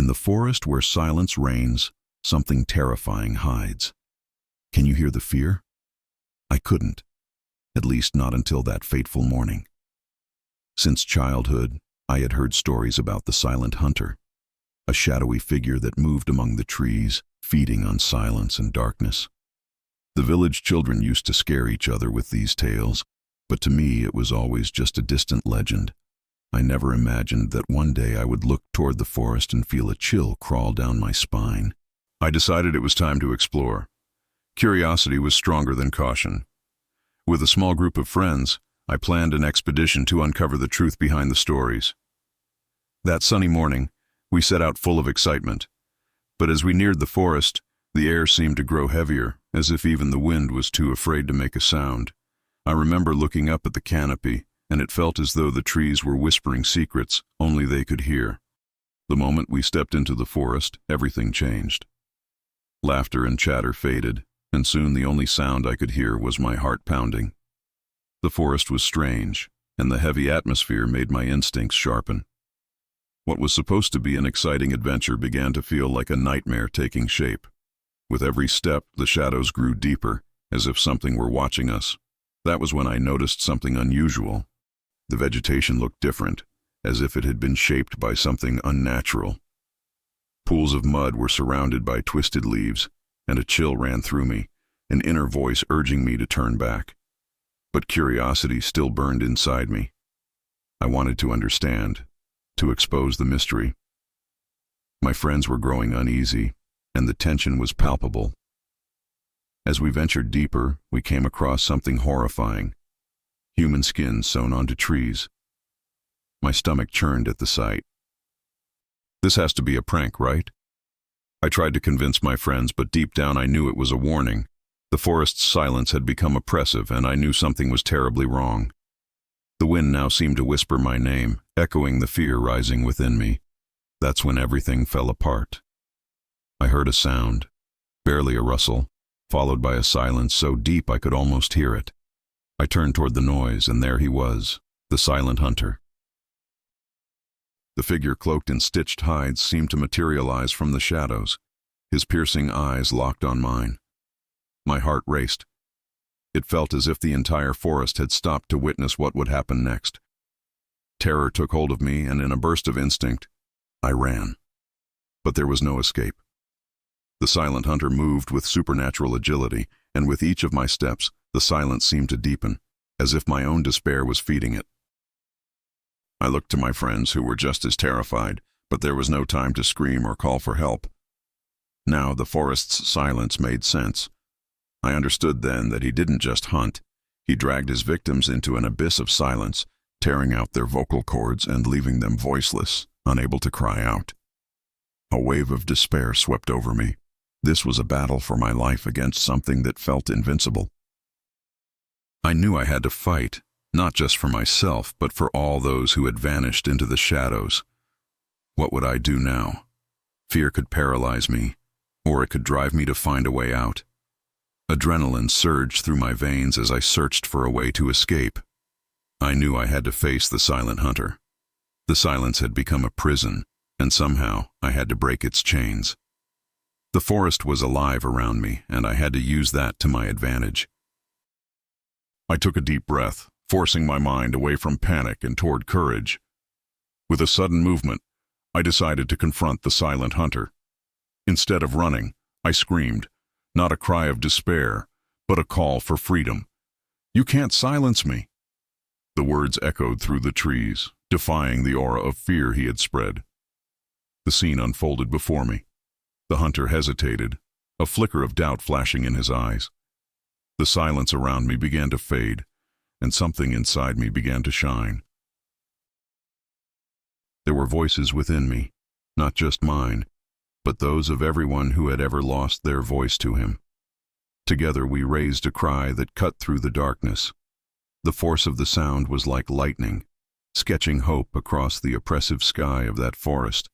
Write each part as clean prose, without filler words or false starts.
the forest where silence reigns, something terrifying hides. Can you hear the fear? I couldn't, at least not until that fateful morning. Since childhood, I had heard stories about the silent hunter, a shadowy figure that moved among the trees, feeding on silence and darkness. The village children used to scare each other with these tales, but to me it was always just a distant legend. I never imagined that one day I would look toward the forest and feel a chill crawl down my spine. I decided it was time to explore. Curiosity was stronger than caution. With a small group of friends, I planned an expedition to uncover the truth behind the stories. That sunny morning, we set out full of excitement. But as we neared the forest, the air seemed to grow heavier, as if even the wind was too afraid to make a sound. I remember looking up at the canopy, and it felt as though the trees were whispering secrets only they could hear. The moment we stepped into the forest, everything changed. Laughter and chatter faded, and soon the only sound I could hear was my heart pounding. The forest was strange, and the heavy atmosphere made my instincts sharpen. What was supposed to be an exciting adventure began to feel like a nightmare taking shape. With every step, the shadows grew deeper, as if something were watching us. That was when I noticed something unusual. The vegetation looked different, as if it had been shaped by something unnatural. Pools of mud were surrounded by twisted leaves, and a chill ran through me, an inner voice urging me to turn back. But curiosity still burned inside me. I wanted to understand, to expose the mystery. My friends were growing uneasy, and the tension was palpable. As we ventured deeper, we came across something horrifying. Human skin sewn onto trees. My stomach churned at the sight. This has to be a prank, right? I tried to convince my friends, but deep down I knew it was a warning. The forest's silence had become oppressive, and I knew something was terribly wrong. The wind now seemed to whisper my name, echoing the fear rising within me. That's when everything fell apart. I heard a sound, barely a rustle, followed by a silence so deep I could almost hear it. I turned toward the noise, and there he was, the silent hunter. The figure cloaked in stitched hides seemed to materialize from the shadows, his piercing eyes locked on mine. My heart raced. It felt as if the entire forest had stopped to witness what would happen next. Terror took hold of me, and in a burst of instinct, I ran. But there was no escape. The silent hunter moved with supernatural agility, and with each of my steps, the silence seemed to deepen, as if my own despair was feeding it. I looked to my friends, who were just as terrified, but there was no time to scream or call for help. Now the forest's silence made sense. I understood then that he didn't just hunt. He dragged his victims into an abyss of silence, tearing out their vocal cords and leaving them voiceless, unable to cry out. A wave of despair swept over me. This was a battle for my life against something that felt invincible. I knew I had to fight, not just for myself, but for all those who had vanished into the shadows. What would I do now? Fear could paralyze me, or it could drive me to find a way out. Adrenaline surged through my veins as I searched for a way to escape. I knew I had to face the silent hunter. The silence had become a prison, and somehow I had to break its chains. The forest was alive around me, and I had to use that to my advantage. I took a deep breath, forcing my mind away from panic and toward courage. With a sudden movement, I decided to confront the silent hunter. Instead of running, I screamed, not a cry of despair, but a call for freedom. "You can't silence me!" The words echoed through the trees, defying the aura of fear he had spread. The scene unfolded before me. The hunter hesitated, a flicker of doubt flashing in his eyes. The silence around me began to fade, and something inside me began to shine. There were voices within me, not just mine, but those of everyone who had ever lost their voice to him. Together we raised a cry that cut through the darkness. The force of the sound was like lightning, sketching hope across the oppressive sky of that forest.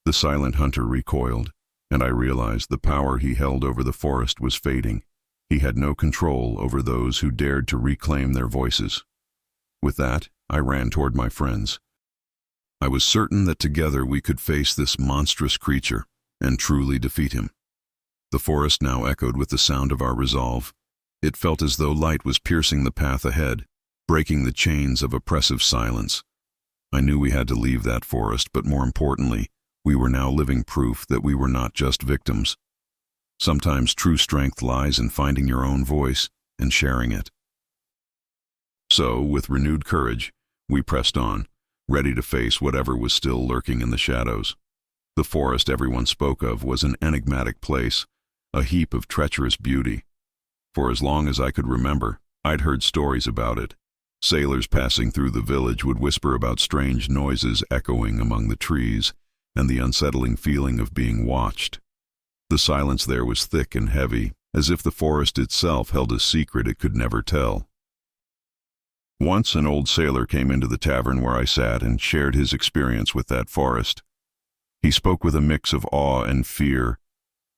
The silent hunter recoiled, and I realized the power he held over the forest was fading. He had no control over those who dared to reclaim their voices. With that, I ran toward my friends. I was certain that together we could face this monstrous creature and truly defeat him. The forest now echoed with the sound of our resolve. It felt as though light was piercing the path ahead, breaking the chains of oppressive silence. I knew we had to leave that forest, but more importantly, we were now living proof that we were not just victims. Sometimes true strength lies in finding your own voice and sharing it. So, with renewed courage, we pressed on, ready to face whatever was still lurking in the shadows. The forest everyone spoke of was an enigmatic place, a heap of treacherous beauty. For as long as I could remember, I'd heard stories about it. Sailors passing through the village would whisper about strange noises echoing among the trees and the unsettling feeling of being watched. The silence there was thick and heavy, as if the forest itself held a secret it could never tell. Once an old sailor came into the tavern where I sat and shared his experience with that forest. He spoke with a mix of awe and fear,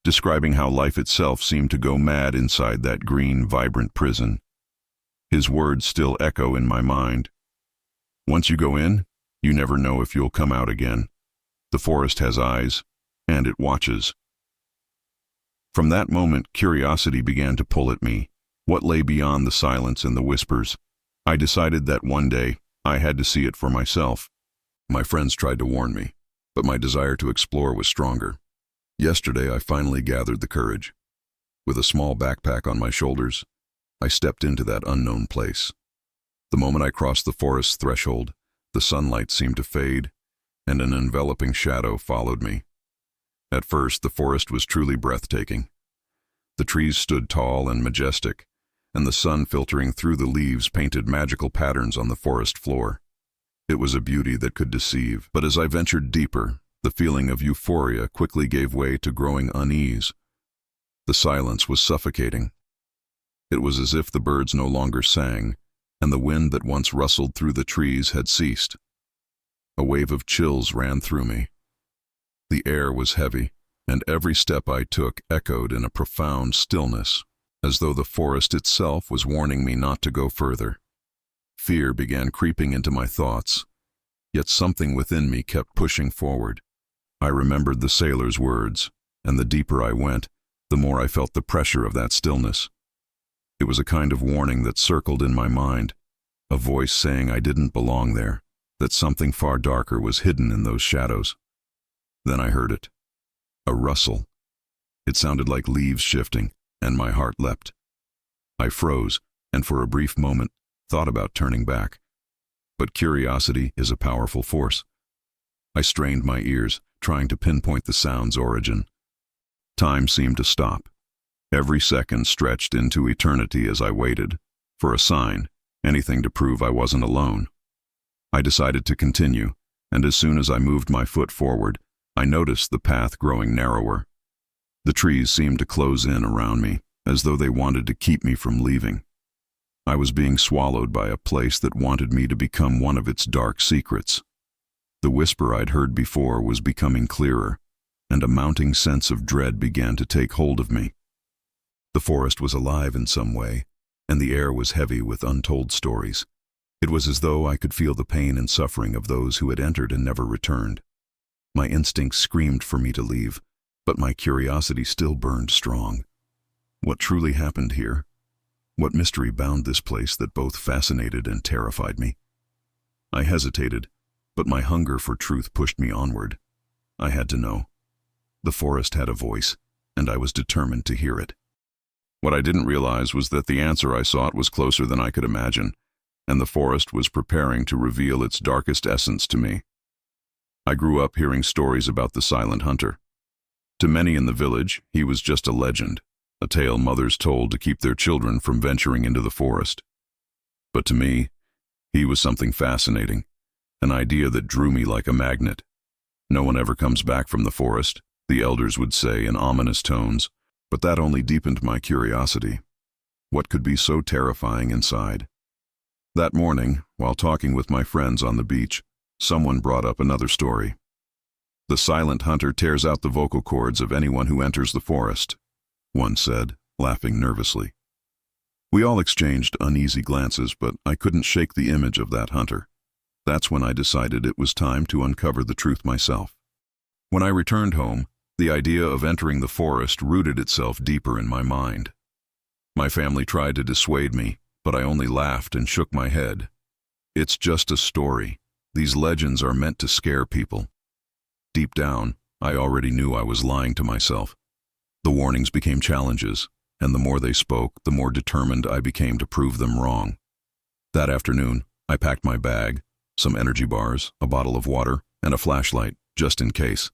describing how life itself seemed to go mad inside that green, vibrant prison. His words still echo in my mind. Once you go in, you never know if you'll come out again. The forest has eyes, and it watches. From that moment, curiosity began to pull at me. What lay beyond the silence and the whispers? I decided that one day, I had to see it for myself. My friends tried to warn me, but my desire to explore was stronger. Yesterday, I finally gathered the courage. With a small backpack on my shoulders, I stepped into that unknown place. The moment I crossed the forest's threshold, the sunlight seemed to fade, and an enveloping shadow followed me. At first, the forest was truly breathtaking. The trees stood tall and majestic, and the sun filtering through the leaves painted magical patterns on the forest floor. It was a beauty that could deceive, but as I ventured deeper, the feeling of euphoria quickly gave way to growing unease. The silence was suffocating. It was as if the birds no longer sang, and the wind that once rustled through the trees had ceased. A wave of chills ran through me. The air was heavy, and every step I took echoed in a profound stillness, as though the forest itself was warning me not to go further. Fear began creeping into my thoughts, yet something within me kept pushing forward. I remembered the sailor's words, and the deeper I went, the more I felt the pressure of that stillness. It was a kind of warning that circled in my mind, a voice saying I didn't belong there, that something far darker was hidden in those shadows. Then I heard it. A rustle. It sounded like leaves shifting, and my heart leapt. I froze, and for a brief moment, thought about turning back. But curiosity is a powerful force. I strained my ears, trying to pinpoint the sound's origin. Time seemed to stop. Every second stretched into eternity as I waited, for a sign, anything to prove I wasn't alone. I decided to continue, and as soon as I moved my foot forward, I noticed the path growing narrower. The trees seemed to close in around me, as though they wanted to keep me from leaving. I was being swallowed by a place that wanted me to become one of its dark secrets. The whisper I'd heard before was becoming clearer, and a mounting sense of dread began to take hold of me. The forest was alive in some way, and the air was heavy with untold stories. It was as though I could feel the pain and suffering of those who had entered and never returned. My instincts screamed for me to leave, but my curiosity still burned strong. What truly happened here? What mystery bound this place that both fascinated and terrified me? I hesitated, but my hunger for truth pushed me onward. I had to know. The forest had a voice, and I was determined to hear it. What I didn't realize was that the answer I sought was closer than I could imagine, and the forest was preparing to reveal its darkest essence to me. I grew up hearing stories about the Silent Hunter. To many in the village, he was just a legend, a tale mothers told to keep their children from venturing into the forest. But to me, he was something fascinating, an idea that drew me like a magnet. No one ever comes back from the forest, the elders would say in ominous tones, but that only deepened my curiosity. What could be so terrifying inside? That morning, while talking with my friends on the beach, someone brought up another story. The Silent Hunter tears out the vocal cords of anyone who enters the forest, one said, laughing nervously. We all exchanged uneasy glances, but I couldn't shake the image of that hunter. That's when I decided it was time to uncover the truth myself. When I returned home, the idea of entering the forest rooted itself deeper in my mind. My family tried to dissuade me, but I only laughed and shook my head. It's just a story. These legends are meant to scare people. Deep down, I already knew I was lying to myself. The warnings became challenges, and the more they spoke, the more determined I became to prove them wrong. That afternoon, I packed my bag, some energy bars, a bottle of water, and a flashlight, just in case.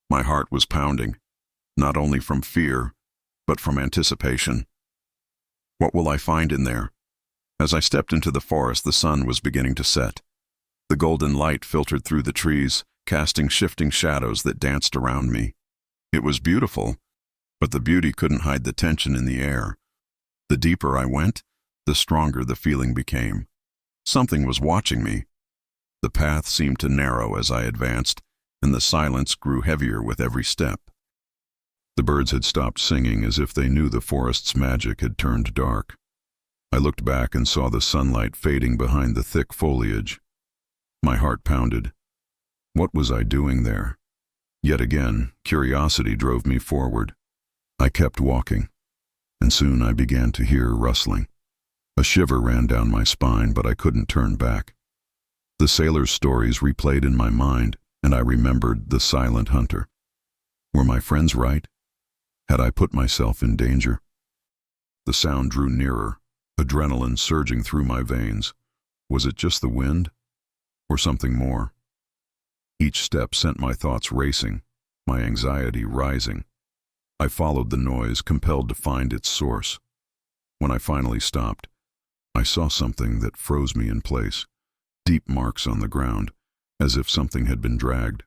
My heart was pounding, not only from fear, but from anticipation. What will I find in there? As I stepped into the forest, the sun was beginning to set. The golden light filtered through the trees, casting shifting shadows that danced around me. It was beautiful, but the beauty couldn't hide the tension in the air. The deeper I went, the stronger the feeling became. Something was watching me. The path seemed to narrow as I advanced, and the silence grew heavier with every step. The birds had stopped singing as if they knew the forest's magic had turned dark. I looked back and saw the sunlight fading behind the thick foliage. My heart pounded. What was I doing there? Yet again, curiosity drove me forward. I kept walking, and soon I began to hear rustling. A shiver ran down my spine, but I couldn't turn back. The sailor's stories replayed in my mind, and I remembered the silent hunter. Were my friends right? Had I put myself in danger? The sound drew nearer, adrenaline surging through my veins. Was it just the wind, or something more? Each step sent my thoughts racing, my anxiety rising. I followed the noise, compelled to find its source. When I finally stopped, I saw something that froze me in place, deep marks on the ground, as if something had been dragged.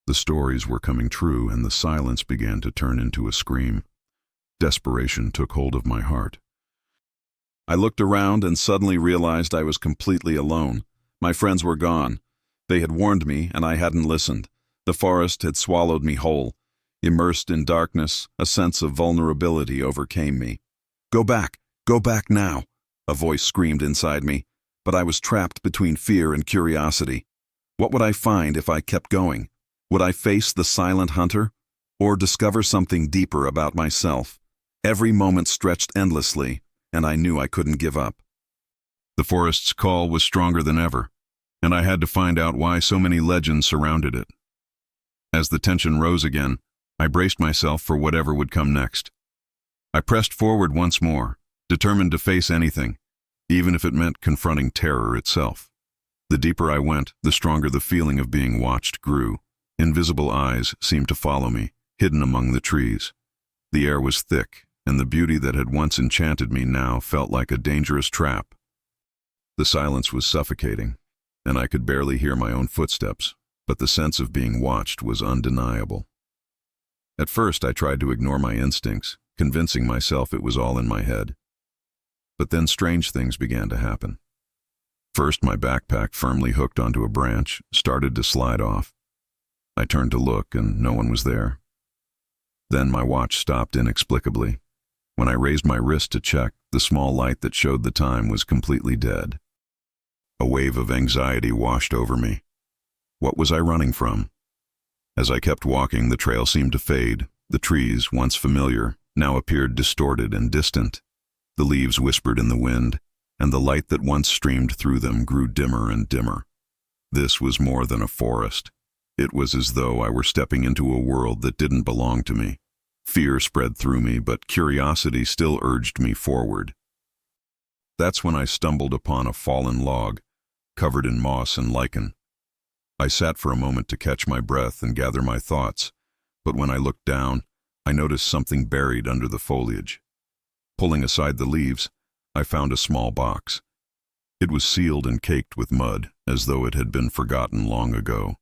The stories were coming true, and the silence began to turn into a scream. Desperation took hold of my heart. I looked around and suddenly realized I was completely alone. My friends were gone. They had warned me, and I hadn't listened. The forest had swallowed me whole. Immersed in darkness, a sense of vulnerability overcame me. Go back now," a voice screamed inside me, but I was trapped between fear and curiosity. What would I find if I kept going? Would I face the silent hunter, or discover something deeper about myself? Every moment stretched endlessly, and I knew I couldn't give up. The forest's call was stronger than ever, and I had to find out why so many legends surrounded it. As the tension rose again, I braced myself for whatever would come next. I pressed forward once more, determined to face anything, even if it meant confronting terror itself. The deeper I went, the stronger the feeling of being watched grew. Invisible eyes seemed to follow me, hidden among the trees. The air was thick, and the beauty that had once enchanted me now felt like a dangerous trap. The silence was suffocating, and I could barely hear my own footsteps, but the sense of being watched was undeniable. At first, I tried to ignore my instincts, convincing myself it was all in my head. But then strange things began to happen. First, my backpack, firmly hooked onto a branch, started to slide off. I turned to look, and no one was there. Then my watch stopped inexplicably. When I raised my wrist to check, the small light that showed the time was completely dead. A wave of anxiety washed over me. What was I running from? As I kept walking, the trail seemed to fade. The trees, once familiar, now appeared distorted and distant. The leaves whispered in the wind, and the light that once streamed through them grew dimmer and dimmer. This was more than a forest. It was as though I were stepping into a world that didn't belong to me. Fear spread through me, but curiosity still urged me forward. That's when I stumbled upon a fallen log, covered in moss and lichen. I sat for a moment to catch my breath and gather my thoughts, but when I looked down, I noticed something buried under the foliage. Pulling aside the leaves, I found a small box. It was sealed and caked with mud, as though it had been forgotten long ago.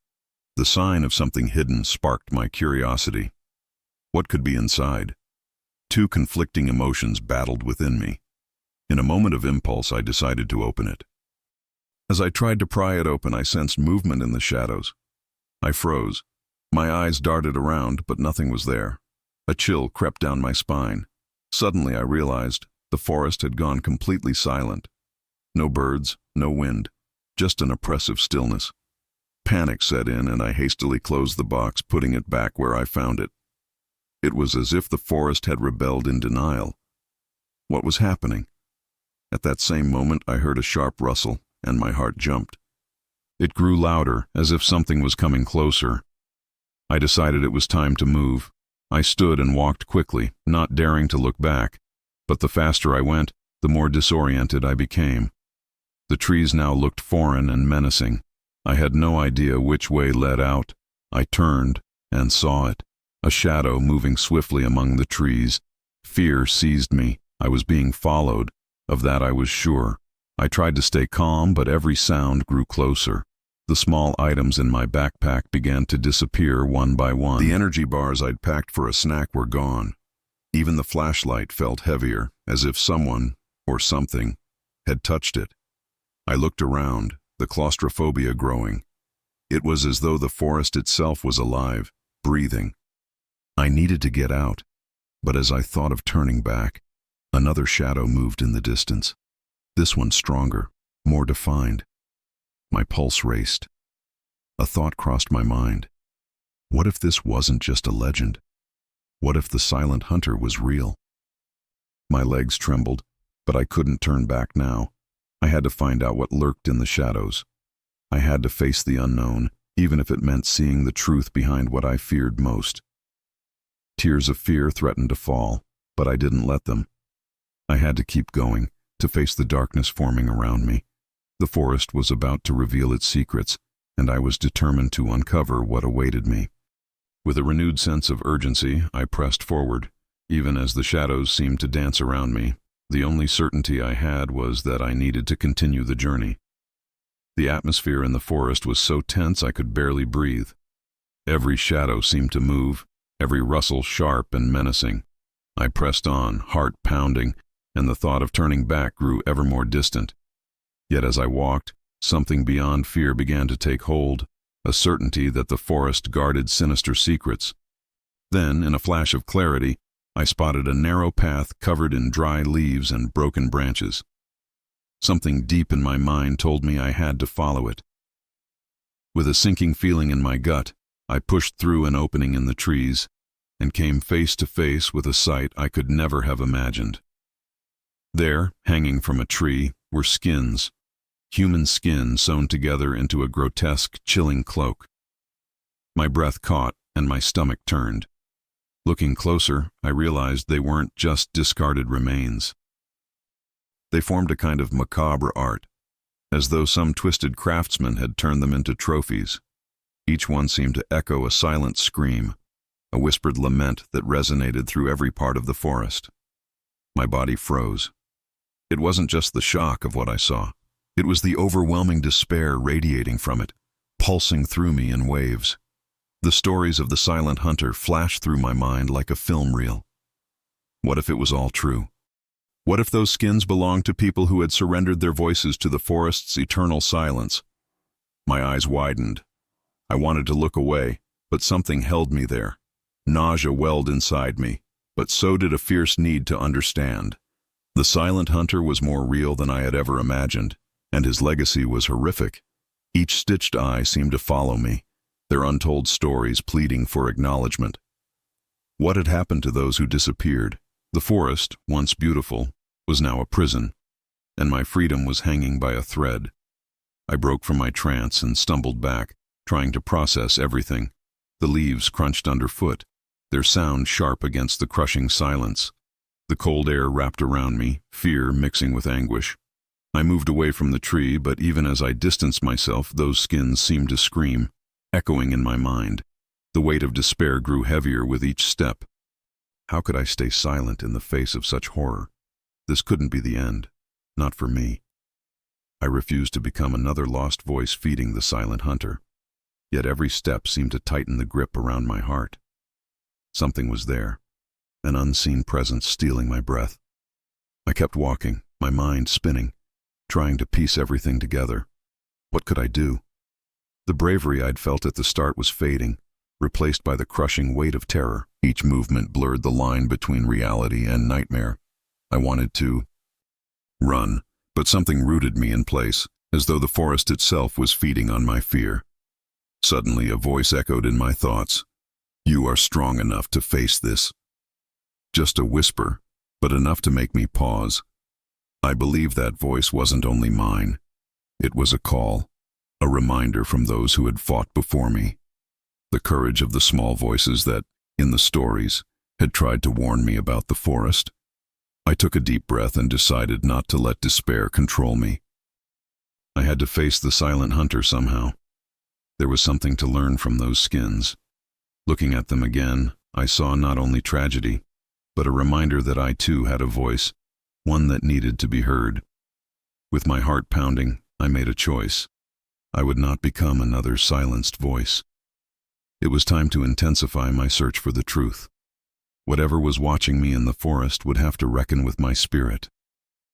The sign of something hidden sparked my curiosity. What could be inside? Two conflicting emotions battled within me. In a moment of impulse, I decided to open it. As I tried to pry it open, I sensed movement in the shadows. I froze. My eyes darted around, but nothing was there. A chill crept down my spine. Suddenly, I realized the forest had gone completely silent. No birds, no wind, just an oppressive stillness. Panic set in and I hastily closed the box, putting it back where I found it. It was as if the forest had rebelled in denial. What was happening? At that same moment, I heard a sharp rustle, and my heart jumped. It grew louder, as if something was coming closer. I decided it was time to move. I stood and walked quickly, not daring to look back, but the faster I went, the more disoriented I became. The trees now looked foreign and menacing. I had no idea which way led out. I turned and saw it, a shadow moving swiftly among the trees. Fear seized me. I was being followed. Of that I was sure. I tried to stay calm, but every sound grew closer. The small items in my backpack began to disappear one by one. The energy bars I'd packed for a snack were gone. Even the flashlight felt heavier, as if someone, or something, had touched it. I looked around, the claustrophobia growing. It was as though the forest itself was alive, breathing. I needed to get out, but as I thought of turning back, another shadow moved in the distance. This one stronger, more defined. My pulse raced. A thought crossed my mind. What if this wasn't just a legend? What if the silent hunter was real? My legs trembled, but I couldn't turn back now. I had to find out what lurked in the shadows. I had to face the unknown, even if it meant seeing the truth behind what I feared most. Tears of fear threatened to fall, but I didn't let them. I had to keep going, to face the darkness forming around me. The forest was about to reveal its secrets, and I was determined to uncover what awaited me. With a renewed sense of urgency, I pressed forward, even as the shadows seemed to dance around me. The only certainty I had was that I needed to continue the journey. The atmosphere in the forest was so tense I could barely breathe. Every shadow seemed to move, every rustle sharp and menacing. I pressed on, heart pounding, and the thought of turning back grew ever more distant. Yet as I walked, something beyond fear began to take hold, a certainty that the forest guarded sinister secrets. Then, in a flash of clarity, I spotted a narrow path covered in dry leaves and broken branches. Something deep in my mind told me I had to follow it. With a sinking feeling in my gut, I pushed through an opening in the trees and came face to face with a sight I could never have imagined. There, hanging from a tree, were skins, human skin sewn together into a grotesque, chilling cloak. My breath caught and my stomach turned. Looking closer, I realized they weren't just discarded remains. They formed a kind of macabre art, as though some twisted craftsman had turned them into trophies. Each one seemed to echo a silent scream, a whispered lament that resonated through every part of the forest. My body froze. It wasn't just the shock of what I saw. It was the overwhelming despair radiating from it, pulsing through me in waves. The stories of the silent hunter flashed through my mind like a film reel. What if it was all true? What if those skins belonged to people who had surrendered their voices to the forest's eternal silence? My eyes widened. I wanted to look away, but something held me there. Nausea welled inside me, but so did a fierce need to understand. The silent hunter was more real than I had ever imagined, and his legacy was horrific. Each stitched eye seemed to follow me, their untold stories pleading for acknowledgement. What had happened to those who disappeared? The forest, once beautiful, was now a prison, and my freedom was hanging by a thread. I broke from my trance and stumbled back, trying to process everything. The leaves crunched underfoot, their sound sharp against the crushing silence. The cold air wrapped around me, fear mixing with anguish. I moved away from the tree, but even as I distanced myself, those skins seemed to scream, echoing in my mind. The weight of despair grew heavier with each step. How could I stay silent in the face of such horror? This couldn't be the end, not for me. I refused to become another lost voice feeding the silent hunter. Yet every step seemed to tighten the grip around my heart. Something was there, an unseen presence stealing my breath. I kept walking, my mind spinning, trying to piece everything together. What could I do? The bravery I'd felt at the start was fading, replaced by the crushing weight of terror. Each movement blurred the line between reality and nightmare. I wanted to run, but something rooted me in place, as though the forest itself was feeding on my fear. Suddenly, a voice echoed in my thoughts. "You are strong enough to face this." Just a whisper, but enough to make me pause. I believe that voice wasn't only mine. It was a call, a reminder from those who had fought before me. The courage of the small voices that, in the stories, had tried to warn me about the forest. I took a deep breath and decided not to let despair control me. I had to face the silent hunter somehow. There was something to learn from those skins. Looking at them again, I saw not only tragedy, but a reminder that I too had a voice, one that needed to be heard. With my heart pounding, I made a choice. I would not become another silenced voice. It was time to intensify my search for the truth. Whatever was watching me in the forest would have to reckon with my spirit.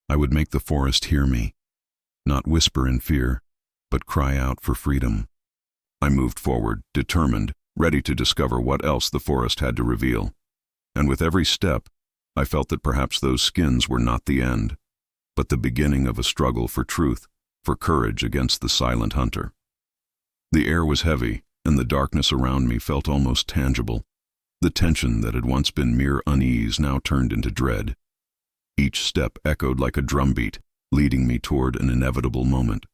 I would make the forest hear me, not whisper in fear, but cry out for freedom. I moved forward, determined, ready to discover what else the forest had to reveal. And with every step, I felt that perhaps those skins were not the end, but the beginning of a struggle for truth, for courage against the silent hunter. The air was heavy, and the darkness around me felt almost tangible. The tension that had once been mere unease now turned into dread. Each step echoed like a drumbeat, leading me toward an inevitable moment.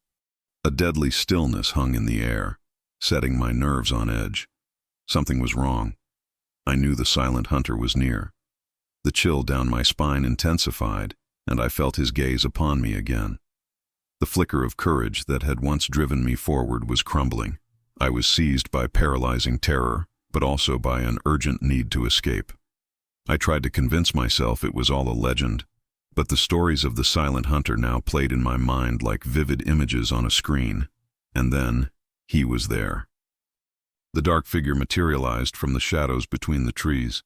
A deadly stillness hung in the air, setting my nerves on edge. Something was wrong. I knew the silent hunter was near. The chill down my spine intensified, and I felt his gaze upon me again. The flicker of courage that had once driven me forward was crumbling. I was seized by paralyzing terror, but also by an urgent need to escape. I tried to convince myself it was all a legend, but the stories of the silent hunter now played in my mind like vivid images on a screen. And then, he was there. The dark figure materialized from the shadows between the trees.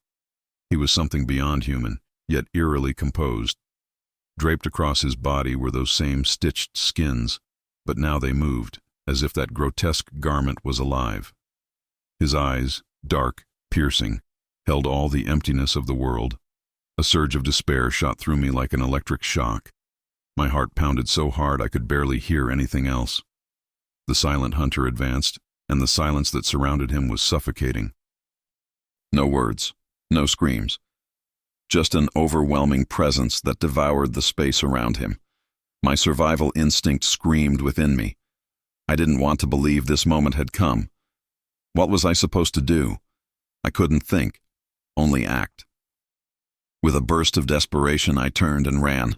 He was something beyond human, yet eerily composed. Draped across his body were those same stitched skins, but now they moved, as if that grotesque garment was alive. His eyes, dark, piercing, held all the emptiness of the world. A surge of despair shot through me like an electric shock. My heart pounded so hard I could barely hear anything else. The silent hunter advanced, and the silence that surrounded him was suffocating. No words, no screams. Just an overwhelming presence that devoured the space around him. My survival instinct screamed within me. I didn't want to believe this moment had come. What was I supposed to do? I couldn't think, only act. With a burst of desperation, I turned and ran.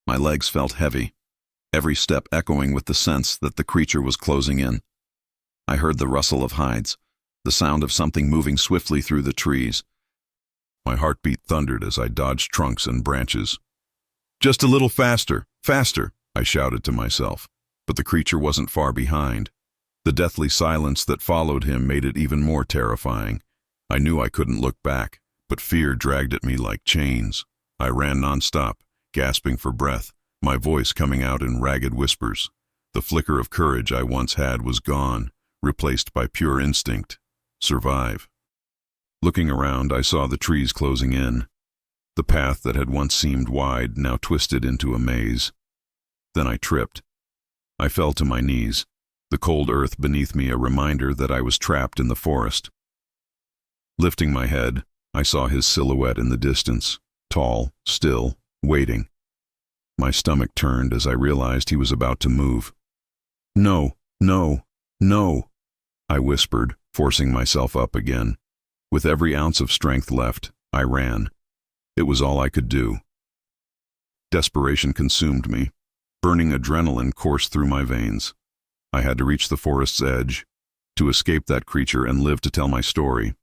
My legs felt heavy, every step echoing with the sense that the creature was closing in. I heard the rustle of hides, the sound of something moving swiftly through the trees. My heartbeat thundered as I dodged trunks and branches. "Just a little faster, faster," I shouted to myself, but the creature wasn't far behind. The deathly silence that followed him made it even more terrifying. I knew I couldn't look back, but fear dragged at me like chains. I ran nonstop, gasping for breath, my voice coming out in ragged whispers. The flicker of courage I once had was gone, replaced by pure instinct. Survive. Looking around, I saw the trees closing in. The path that had once seemed wide now twisted into a maze. Then I tripped. I fell to my knees, the cold earth beneath me a reminder that I was trapped in the forest. Lifting my head, I saw his silhouette in the distance, tall, still, waiting. My stomach turned as I realized he was about to move. "No, no, no," I whispered, forcing myself up again. With every ounce of strength left, I ran. It was all I could do. Desperation consumed me. Burning adrenaline coursed through my veins. I had to reach the forest's edge, to escape that creature and live to tell my story.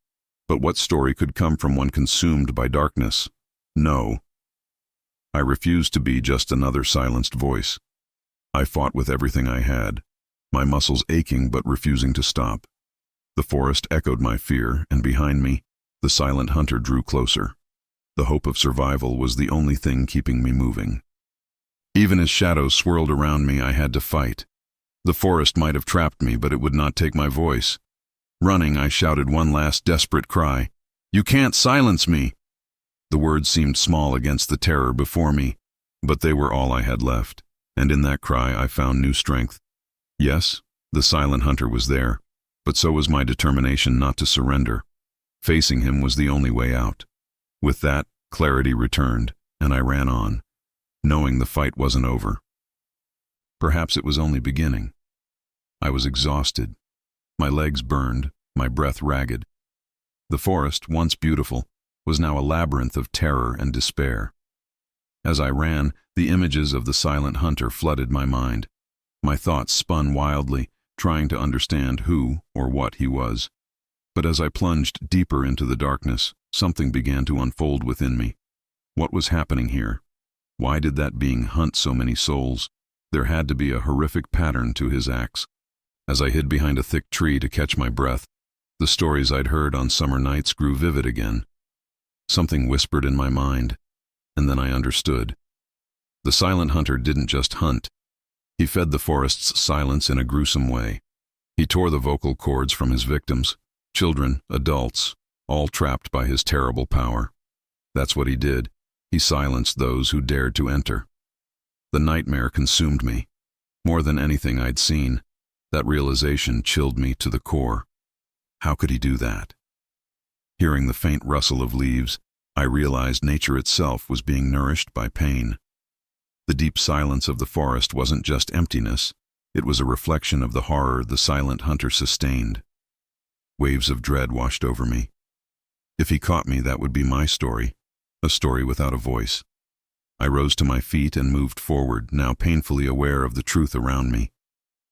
But what story could come from one consumed by darkness? No. I refused to be just another silenced voice. I fought with everything I had, my muscles aching but refusing to stop. The forest echoed my fear, and behind me, the silent hunter drew closer. The hope of survival was the only thing keeping me moving. Even as shadows swirled around me, I had to fight. The forest might have trapped me, but it would not take my voice. Running, I shouted one last desperate cry. "You can't silence me!" The words seemed small against the terror before me, but they were all I had left, And in that cry I found new strength. Yes, the silent hunter was there, but so was my determination not to surrender. Facing him was the only way out. With that, clarity returned, and I ran on, knowing the fight wasn't over. Perhaps it was only beginning. I was exhausted. My legs burned, my breath ragged. The forest, once beautiful, was now a labyrinth of terror and despair. As I ran, the images of the silent hunter flooded my mind. My thoughts spun wildly, trying to understand who or what he was. But as I plunged deeper into the darkness, something began to unfold within me. What was happening here? Why did that being hunt so many souls? There had to be a horrific pattern to his acts. As I hid behind a thick tree to catch my breath, the stories I'd heard on summer nights grew vivid again. Something whispered in my mind, and then I understood. The silent hunter didn't just hunt. He fed the forest's silence in a gruesome way. He tore the vocal cords from his victims, children, adults, all trapped by his terrible power. That's what he did. He silenced those who dared to enter. The nightmare consumed me. More than anything I'd seen, that realization chilled me to the core. How could he do that? Hearing the faint rustle of leaves, I realized nature itself was being nourished by pain. The deep silence of the forest wasn't just emptiness, it was a reflection of the horror the silent hunter sustained. Waves of dread washed over me. If he caught me, that would be my story, a story without a voice. I rose to my feet and moved forward, now painfully aware of the truth around me.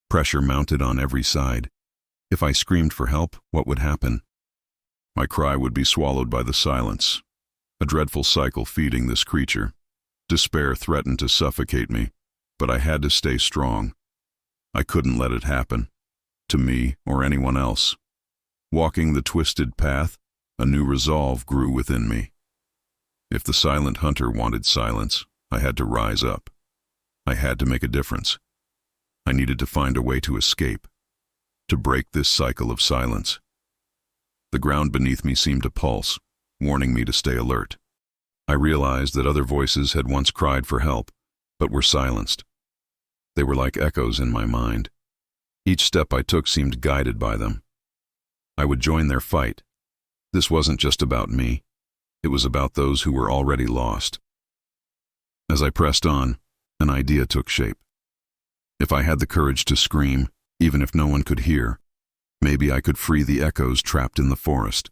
Pressure mounted on every side. If I screamed for help, what would happen? My cry would be swallowed by the silence. A dreadful cycle feeding this creature. Despair threatened to suffocate me, but I had to stay strong. I couldn't let it happen, to me or anyone else. Walking the twisted path, a new resolve grew within me. If the silent hunter wanted silence, I had to rise up. I had to make a difference. I needed to find a way to escape, to break this cycle of silence. The ground beneath me seemed to pulse, warning me to stay alert. I realized that other voices had once cried for help, but were silenced. They were like echoes in my mind. Each step I took seemed guided by them. I would join their fight. This wasn't just about me. It was about those who were already lost. As I pressed on, an idea took shape. If I had the courage to scream, even if no one could hear, maybe I could free the echoes trapped in the forest.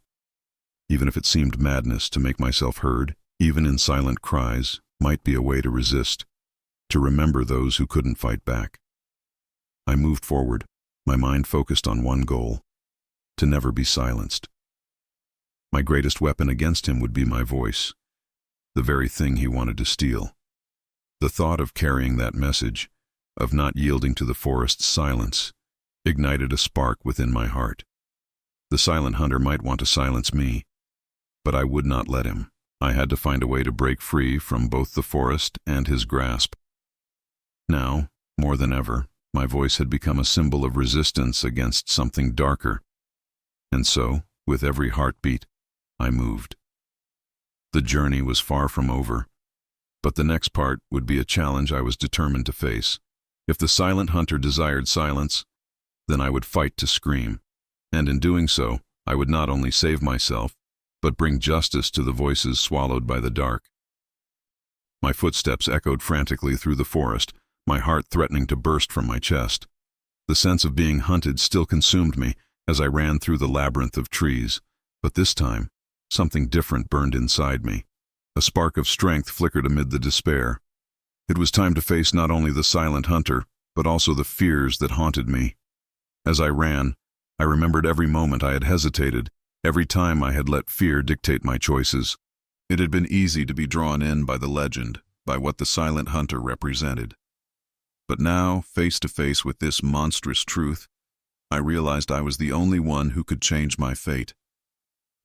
Even if it seemed madness to make myself heard, even in silent cries, might be a way to resist, to remember those who couldn't fight back. I moved forward, my mind focused on one goal: to never be silenced. My greatest weapon against him would be my voice, the very thing he wanted to steal. The thought of carrying that message, of not yielding to the forest's silence, ignited a spark within my heart. The silent hunter might want to silence me, but I would not let him. I had to find a way to break free from both the forest and his grasp. Now, more than ever, my voice had become a symbol of resistance against something darker. And so, with every heartbeat, I moved. The journey was far from over, but the next part would be a challenge I was determined to face. If the silent hunter desired silence, then I would fight to scream, and in doing so, I would not only save myself, but bring justice to the voices swallowed by the dark. My footsteps echoed frantically through the forest, my heart threatening to burst from my chest. The sense of being hunted still consumed me as I ran through the labyrinth of trees, but this time, something different burned inside me. A spark of strength flickered amid the despair. It was time to face not only the silent hunter, but also the fears that haunted me. As I ran, I remembered every moment I had hesitated, every time I had let fear dictate my choices. It had been easy to be drawn in by the legend, by what the silent hunter represented. But now, face to face with this monstrous truth, I realized I was the only one who could change my fate.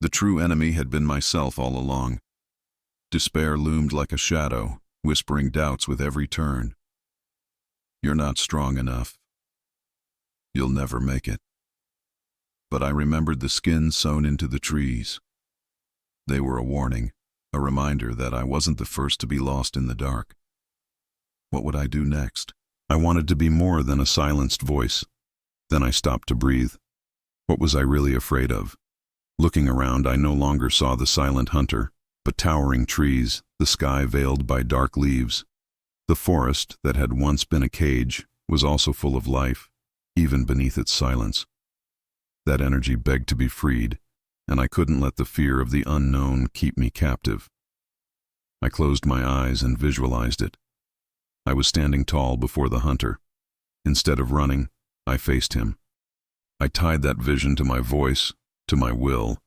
The true enemy had been myself all along. Despair loomed like a shadow, whispering doubts with every turn. You're not strong enough. You'll never make it. But I remembered the skins sewn into the trees. They were a warning, a reminder that I wasn't the first to be lost in the dark. What would I do next? I wanted to be more than a silenced voice. Then I stopped to breathe. What was I really afraid of? Looking around, I no longer saw the silent hunter, but towering trees, the sky veiled by dark leaves. The forest that had once been a cage was also full of life, even beneath its silence. That energy begged to be freed, and I couldn't let the fear of the unknown keep me captive. I closed my eyes and visualized it. I was standing tall before the hunter. Instead of running, I faced him. I tied that vision to my voice, to my will.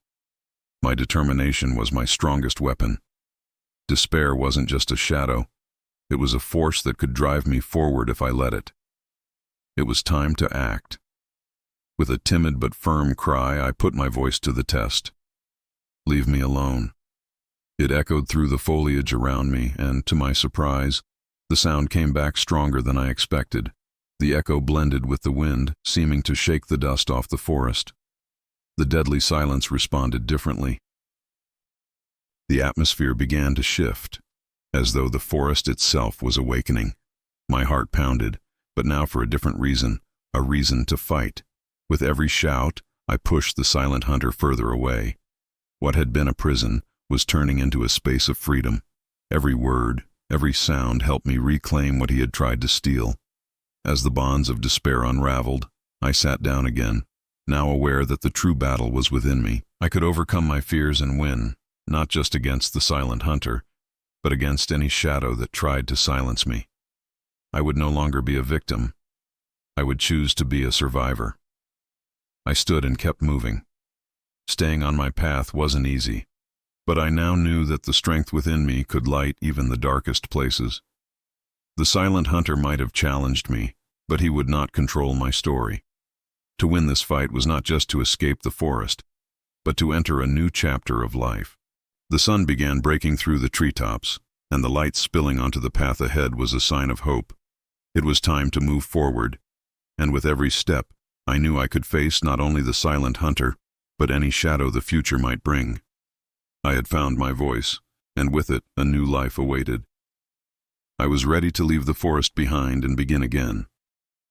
My determination was my strongest weapon. Despair wasn't just a shadow. It was a force that could drive me forward if I let it. It was time to act. With a timid but firm cry, I put my voice to the test. "Leave me alone." It echoed through the foliage around me, and to my surprise, the sound came back stronger than I expected. The echo blended with the wind, seeming to shake the dust off the forest. The deadly silence responded differently. The atmosphere began to shift, as though the forest itself was awakening. My heart pounded, but now for a different reason, a reason to fight. With every shout, I pushed the silent hunter further away. What had been a prison was turning into a space of freedom. Every word, every sound helped me reclaim what he had tried to steal. As the bonds of despair unraveled, I sat down again, now aware that the true battle was within me. I could overcome my fears and win, not just against the silent hunter, but against any shadow that tried to silence me. I would no longer be a victim. I would choose to be a survivor. I stood and kept moving. Staying on my path wasn't easy, but I now knew that the strength within me could light even the darkest places. The silent hunter might have challenged me, but he would not control my story. To win this fight was not just to escape the forest, but to enter a new chapter of life. The sun began breaking through the treetops, and the light spilling onto the path ahead was a sign of hope. It was time to move forward, and with every step, I knew I could face not only the silent hunter, but any shadow the future might bring. I had found my voice, and with it, a new life awaited. I was ready to leave the forest behind and begin again.